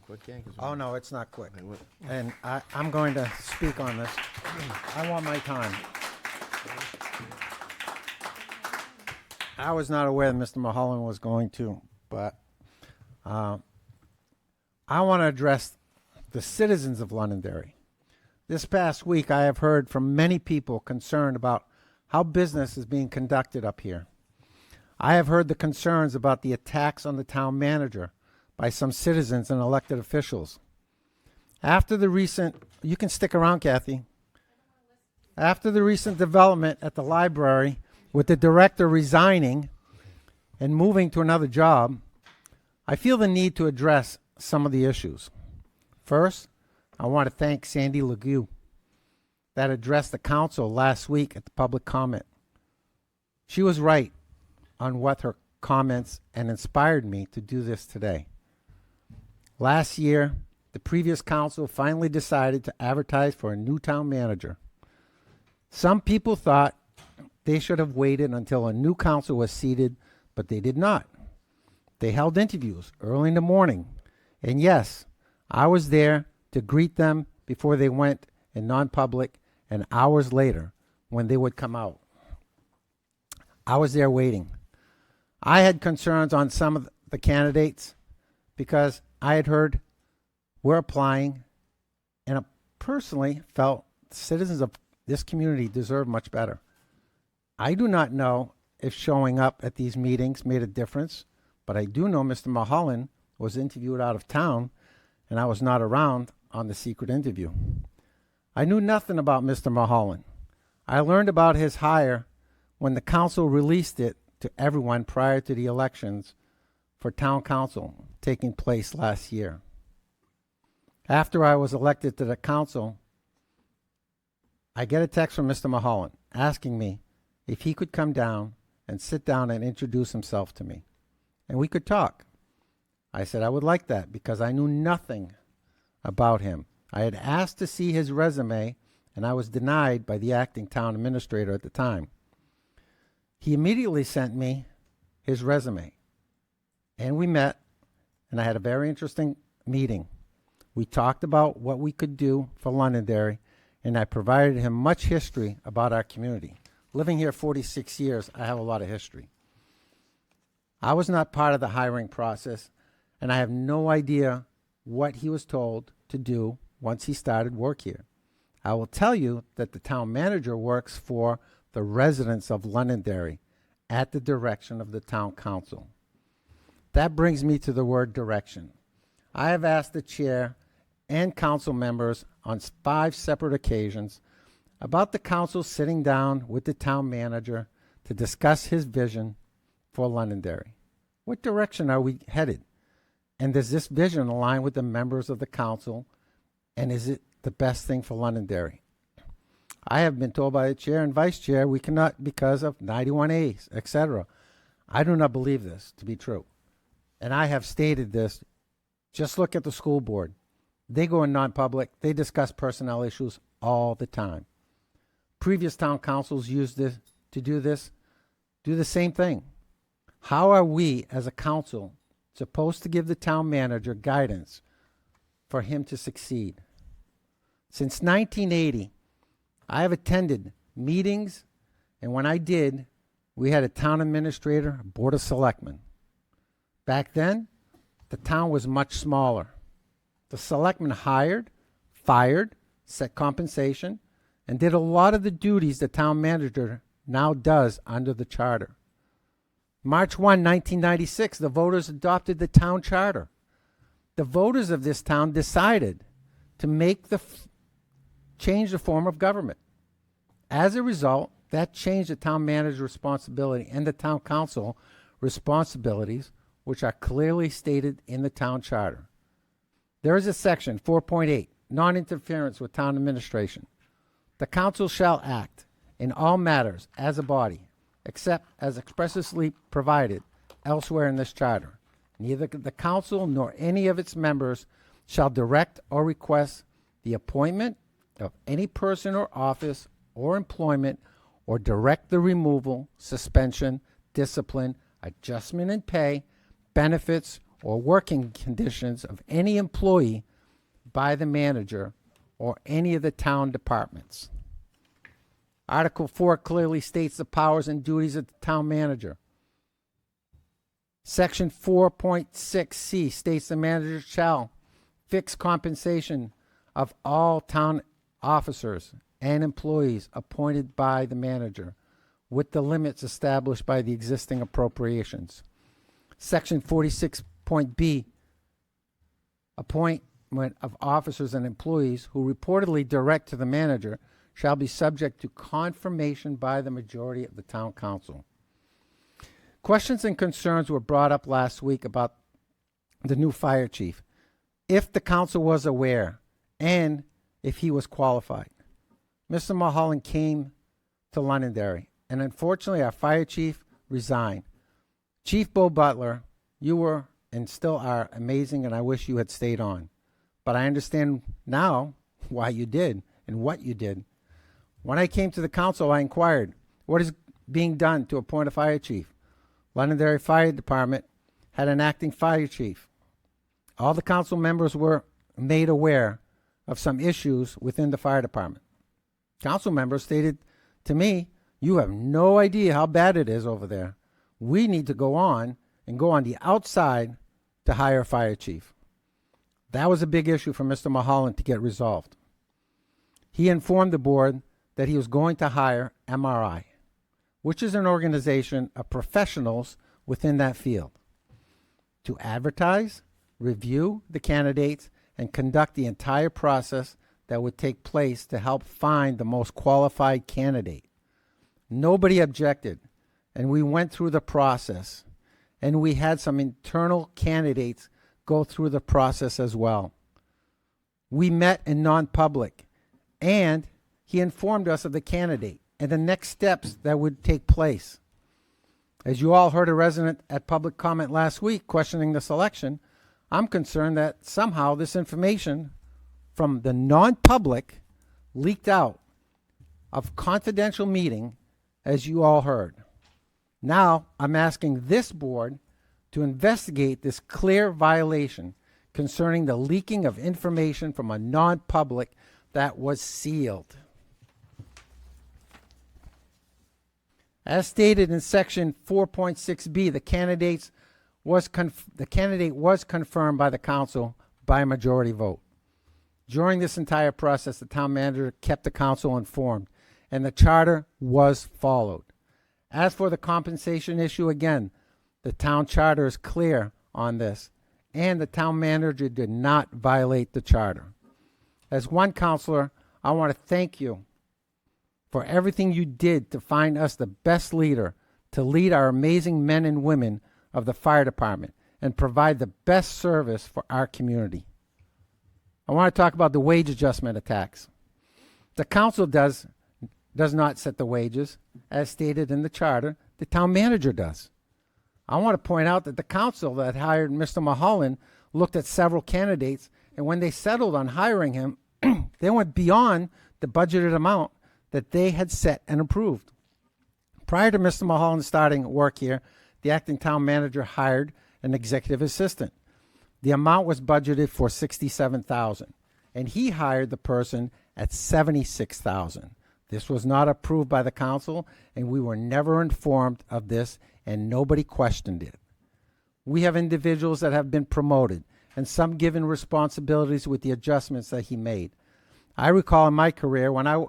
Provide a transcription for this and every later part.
quick, yeah? 'Cause Oh, no, it's not quick. Okay, what- And I'm going to speak on this. I want my time. I was not aware that Mr. Mulholland was going to, but I want to address the citizens of Londonderry. This past week, I have heard from many people concerned about how business is being conducted up here. I have heard the concerns about the attacks on the town manager by some citizens and elected officials. After the recent, you can stick around, Kathy. After the recent development at the library with the director resigning and moving to another job, I feel the need to address some of the issues. First, I want to thank Sandy Legue that addressed the council last week at the public comment. She was right on what her comments and inspired me to do this today. Last year, the previous council finally decided to advertise for a new town manager. Some people thought they should have waited until a new council was seated, but they did not. They held interviews early in the morning, and yes, I was there to greet them before they went in non-public and hours later when they would come out. I was there waiting. I had concerns on some of the candidates because I had heard we're applying, and I personally felt citizens of this community deserve much better. I do not know if showing up at these meetings made a difference, but I do know Mr. Mulholland was interviewed out of town, and I was not around on the secret interview. I knew nothing about Mr. Mulholland. I learned about his hire when the council released it to everyone prior to the elections for town council taking place last year. After I was elected to the council, I get a text from Mr. Mulholland asking me if he could come down and sit down and introduce himself to me, and we could talk. I said I would like that because I knew nothing about him. I had asked to see his resume, and I was denied by the acting town administrator at the time. He immediately sent me his resume, and we met, and I had a very interesting meeting. We talked about what we could do for Londonderry, and I provided him much history about our community. Living here 46 years, I have a lot of history. I was not part of the hiring process, and I have no idea what he was told to do once he started work here. I will tell you that the town manager works for the residents of Londonderry at the direction of the town council. That brings me to the word direction. I have asked the chair and council members on 5 separate occasions about the council sitting down with the town manager to discuss his vision for Londonderry. What direction are we headed? And does this vision align with the members of the council? And is it the best thing for Londonderry? I have been told by the chair and vice chair we cannot because of 91As, etc. I do not believe this to be true. And I have stated this. Just look at the school board. They go in non-public. They discuss personnel issues all the time. Previous town councils used this to do the same thing. How are we as a council supposed to give the town manager guidance for him to succeed? Since 1980, I have attended meetings, and when I did, we had a town administrator, a board of selectmen. Back then, the town was much smaller. The selectmen hired, fired, set compensation, and did a lot of the duties the town manager now does under the charter. March 1, 1996, the voters adopted the town charter. The voters of this town decided to make change the form of government. As a result, that changed the town manager's responsibility and the town council responsibilities, which are clearly stated in the town charter. There is a section, 4.8, non-interference with town administration. The council shall act in all matters as a body, except as expressly provided elsewhere in this charter. Neither the council nor any of its members shall direct or request the appointment of any person or office or employment or direct the removal, suspension, discipline, adjustment in pay, benefits, or working conditions of any employee by the manager or any of the town departments. Article 4 clearly states the powers and duties of the town manager. Section 4.6C states the manager shall fix compensation of all town officers and employees appointed by the manager with the limits established by the existing appropriations. Section 46.B, appointment of officers and employees who reportedly direct to the manager shall be subject to confirmation by the majority of the town council. Questions and concerns were brought up last week about the new fire chief, if the council was aware and if he was qualified. Mr. Mulholland came to Londonderry, and unfortunately our fire chief resigned. Chief Bo Butler, you were and still are amazing, and I wish you had stayed on. But I understand now why you did and what you did. When I came to the council, I inquired, what is being done to appoint a fire chief? Londonderry Fire Department had an acting fire chief. All the council members were made aware of some issues within the fire department. Council members stated to me, you have no idea how bad it is over there. We need to go on the outside to hire a fire chief. That was a big issue for Mr. Mulholland to get resolved. He informed the board that he was going to hire MRI, which is an organization of professionals within that field, to advertise, review the candidates, and conduct the entire process that would take place to help find the most qualified candidate. Nobody objected, and we went through the process, and we had some internal candidates go through the process as well. We met in non-public, and he informed us of the candidate and the next steps that would take place. As you all heard a resident at public comment last week questioning the selection, I'm concerned that somehow this information from the non-public leaked out of confidential meeting, as you all heard. Now I'm asking this board to investigate this clear violation concerning the leaking of information from a non-public that was sealed. As stated in section 4.6b, the candidate was confirmed by the council by a majority vote. During this entire process, the town manager kept the council informed, and the charter was followed. As for the compensation issue, again, the town charter is clear on this, and the town manager did not violate the charter. As one councilor, I want to thank you for everything you did to find us the best leader to lead our amazing men and women of the fire department and provide the best service for our community. I want to talk about the wage adjustment attacks. The council does not set the wages, as stated in the charter. The town manager does. I want to point out that the council that hired Mr. Mulholland looked at several candidates, and when they settled on hiring him, they went beyond the budgeted amount that they had set and approved. Prior to Mr. Mulholland starting work here, the acting town manager hired an executive assistant. The amount was budgeted for $67,000, and he hired the person at $76,000. This was not approved by the council, and we were never informed of this, and nobody questioned it. We have individuals that have been promoted, and some given responsibilities with the adjustments that he made. I recall in my career when I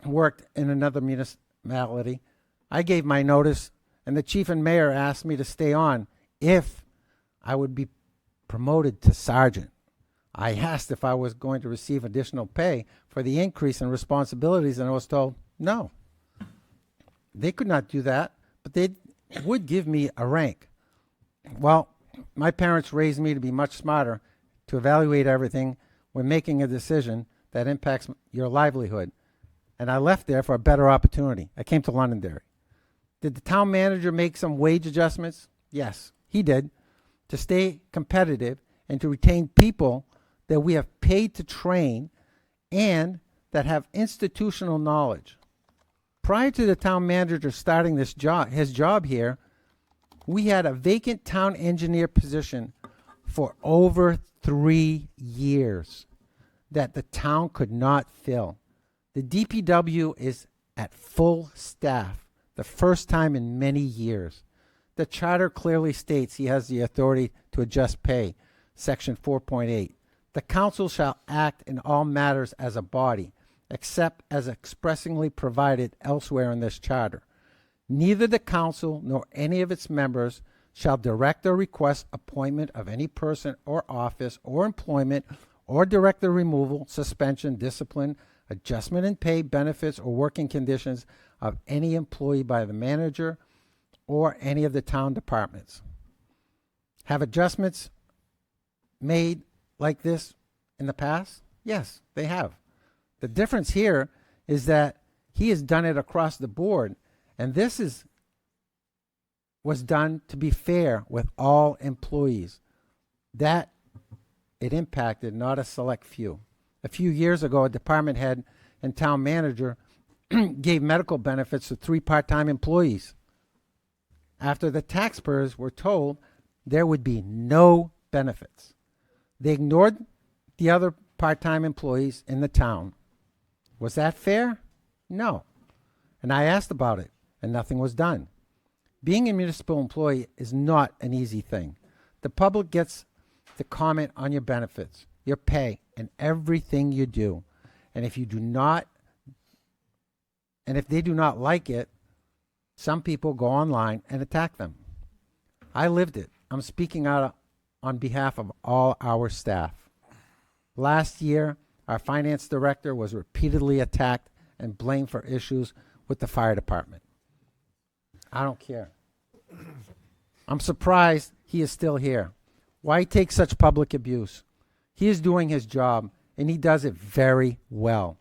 worked in another municipality, I gave my notice, and the chief and mayor asked me to stay on if I would be promoted to sergeant. I asked if I was going to receive additional pay for the increase in responsibilities, and I was told no. They could not do that, but they would give me a rank. Well, my parents raised me to be much smarter, to evaluate everything when making a decision that impacts your livelihood. And I left there for a better opportunity. I came to Londonderry. Did the town manager make some wage adjustments? Yes, he did, to stay competitive and to retain people that we have paid to train and that have institutional knowledge. Prior to the town manager starting his job here, we had a vacant town engineer position for over 3 years that the town could not fill. The DPW is at full staff, the first time in many years. The charter clearly states he has the authority to adjust pay, section 4.8. The council shall act in all matters as a body, except as expressly provided elsewhere in this charter. Neither the council nor any of its members shall direct or request appointment of any person or office or employment or direct the removal, suspension, discipline, adjustment in pay, benefits, or working conditions of any employee by the manager or any of the town departments. Have adjustments made like this in the past? Yes, they have. The difference here is that he has done it across the board, and this was done to be fair with all employees. That it impacted, not a select few. A few years ago, a department head and town manager gave medical benefits to 3 part-time employees after the taxpayers were told there would be no benefits. They ignored the other part-time employees in the town. Was that fair? No. And I asked about it, and nothing was done. Being a municipal employee is not an easy thing. The public gets to comment on your benefits, your pay, and everything you do. And if they do not like it, some people go online and attack them. I lived it. I'm speaking out on behalf of all our staff. Last year, our finance director was repeatedly attacked and blamed for issues with the fire department. I don't care. I'm surprised he is still here. Why take such public abuse? He is doing his job, and he does it very well.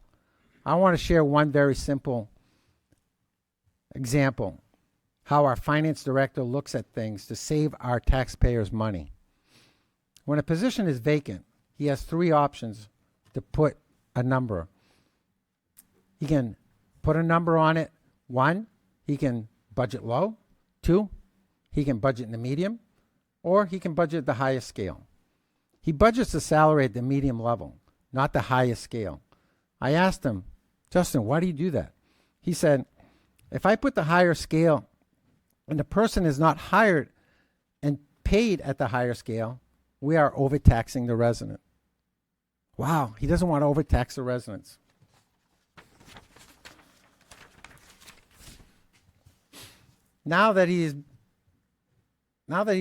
I want to share one very simple example, how our finance director looks at things to save our taxpayers money. When a position is vacant, he has 3 options to put a number. He can put a number on it. 1, he can budget low. 2, he can budget in the medium, or he can budget the highest scale. He budgets the salary at the medium level, not the highest scale. I asked him, Justin, why do you do that? He said, if I put the higher scale and the person is not hired and paid at the higher scale, we are overtaxing the resident. Wow, he doesn't want to overtax the residents. Now that he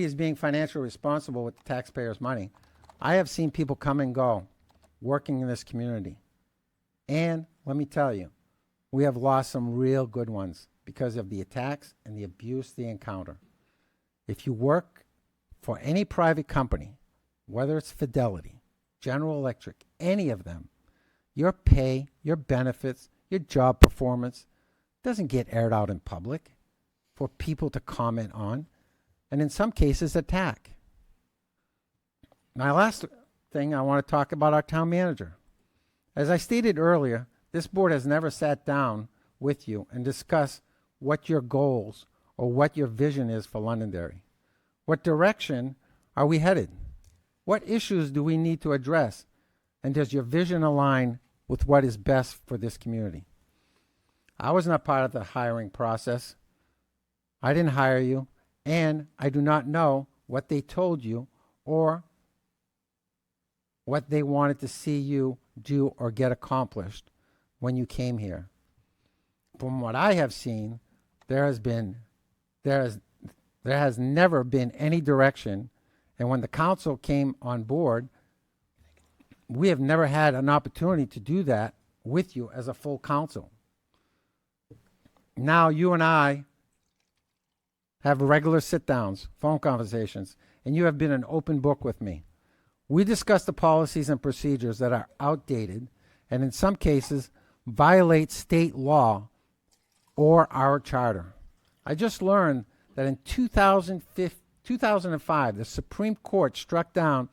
is being financially responsible with the taxpayers' money, I have seen people come and go working in this community. And let me tell you, we have lost some real good ones because of the attacks and the abuse they encounter. If you work for any private company, whether it's Fidelity, General Electric, any of them, your pay, your benefits, your job performance doesn't get aired out in public for people to comment on, and in some cases attack. My last thing, I want to talk about our town manager. As I stated earlier, this board has never sat down with you and discussed what your goals or what your vision is for Londonderry. What direction are we headed? What issues do we need to address? And does your vision align with what is best for this community? I was not part of the hiring process. I didn't hire you, and I do not know what they told you or what they wanted to see you do or get accomplished when you came here. From what I have seen, there has never been any direction, and when the council came on board, we have never had an opportunity to do that with you as a full council. Now you and I have regular sit-downs, phone conversations, and you have been an open book with me. We discuss the policies and procedures that are outdated and in some cases violate state law or our charter. I just learned that in 2005, the Supreme Court struck down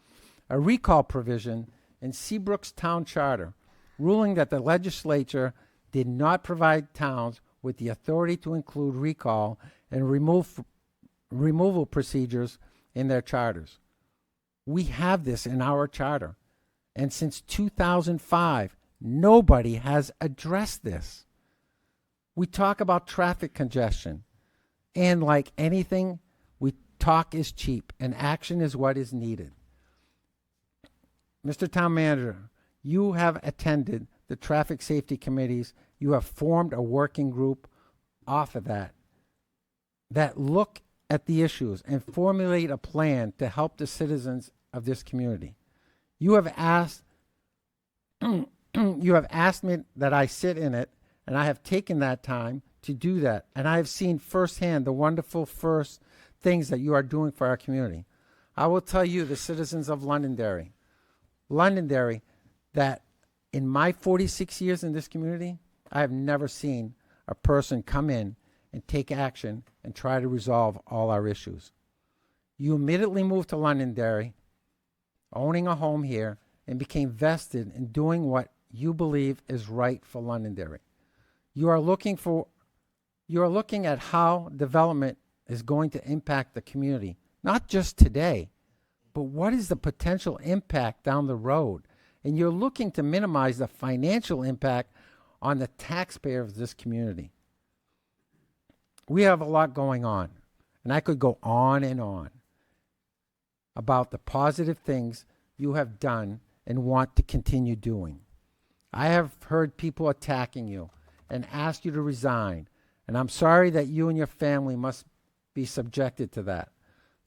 a recall provision in Seabrook's town charter, ruling that the legislature did not provide towns with the authority to include recall and removal procedures in their charters. We have this in our charter. And since 2005, nobody has addressed this. We talk about traffic congestion. And like anything, talk is cheap and action is what is needed. Mr. Town Manager, you have attended the traffic safety committees. You have formed a working group off of that look at the issues and formulate a plan to help the citizens of this community. You have asked me that I sit in it, and I have taken that time to do that. And I have seen firsthand the wonderful first things that you are doing for our community. I will tell you, the citizens of Londonderry, that in my 46 years in this community, I have never seen a person come in and take action and try to resolve all our issues. You immediately moved to Londonderry, owning a home here, and became vested in doing what you believe is right for Londonderry. You are looking at how development is going to impact the community, not just today, but what is the potential impact down the road? And you're looking to minimize the financial impact on the taxpayer of this community. We have a lot going on, and I could go on and on about the positive things you have done and want to continue doing. I have heard people attacking you and ask you to resign, and I'm sorry that you and your family must be subjected to that.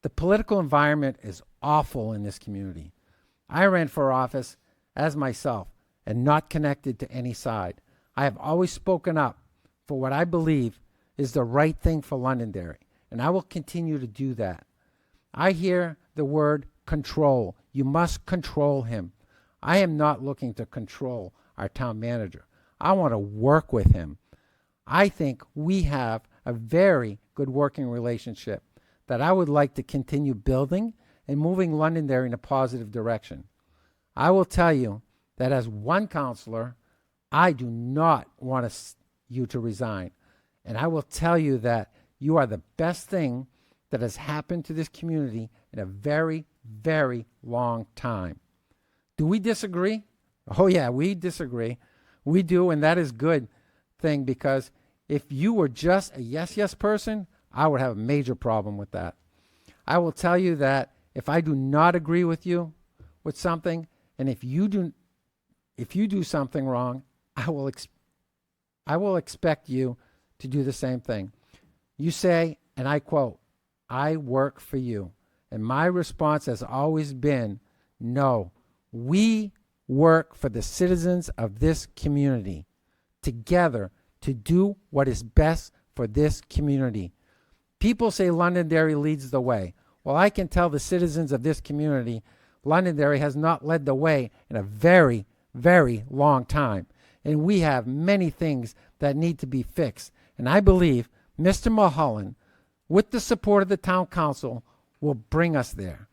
The political environment is awful in this community. I ran for office as myself and not connected to any side. I have always spoken up for what I believe is the right thing for Londonderry, and I will continue to do that. I hear the word control. You must control him. I am not looking to control our town manager. I want to work with him. I think we have a very good working relationship that I would like to continue building and moving Londonderry in a positive direction. I will tell you that as one councillor, I do not want you to resign. And I will tell you that you are the best thing that has happened to this community in a very, very long time. Do we disagree? Oh yeah, we disagree. We do, and that is good thing, because if you were just a yes person, I would have a major problem with that. I will tell you that if I do not agree with you with something, and if you do something wrong, I will expect you to do the same thing. You say, and I quote, "I work for you." And my response has always been, no, we work for the citizens of this community together to do what is best for this community. People say Londonderry leads the way. Well, I can tell the citizens of this community, Londonderry has not led the way in a very, very long time. And we have many things that need to be fixed. And I believe Mr. Mulholland, with the support of the town council, will bring us there.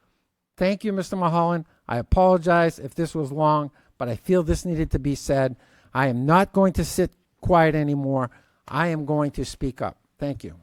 Thank you, Mr. Mulholland. I apologize if this was long, but I feel this needed to be said. I am not going to sit quiet anymore. I am going to speak up. Thank you.